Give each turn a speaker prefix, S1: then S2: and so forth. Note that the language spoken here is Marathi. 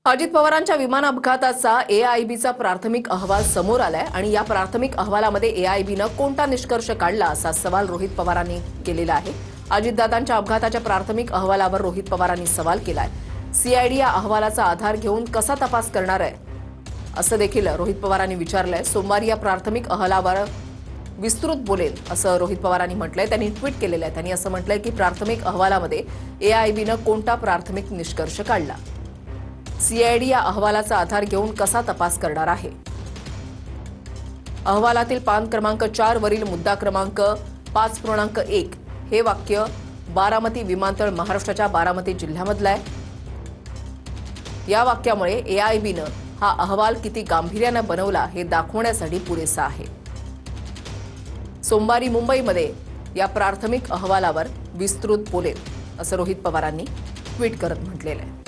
S1: अजित पवारांच्या विमान अपघाताचा एआयबीचा प्राथमिक अहवाल समोर आलाय आणि या प्राथमिक अहवालामध्ये एआयबीनं कोणता निष्कर्ष काढला असा सवाल रोहित पवारांनी केलेला आहे। अजितदादांच्या अपघाताच्या प्राथमिक अहवालावर रोहित पवारांनी सवाल केलाय। सीआयडी या अहवालाचा आधार घेऊन कसा तपास करणार आहे असं देखील रोहित पवारांनी विचारलंय। सोमवारी या प्राथमिक अहवालावर विस्तृत बोलेल असं रोहित पवारांनी म्हटलंय। त्यांनी ट्विट केलेलं आहे। त्यांनी असं म्हटलंय की प्राथमिक अहवालामध्ये एआयबीनं कोणता प्राथमिक निष्कर्ष काढला, सीआयडी या अहवालाचा आधार घेऊन कसा तपास करणार आहे। अहवालातील पान क्रमांक 4 वरील मुद्दा क्रमांक 5.1 हे वाक्य बारामती विमानतळ महाराष्ट्राच्या बारामती जिल्ह्यामधलं आहे। या वाक्यामुळे एआयबीनं हा अहवाल किती गांभीर्याने बनवला हे दाखवण्यासाठी पुरेसा आहे। सोमवारी मुंबईमध्ये या प्राथमिक अहवालावर विस्तृत बोलेल असं रोहित पवारांनी ट्विट करत म्हटलेलं आहे।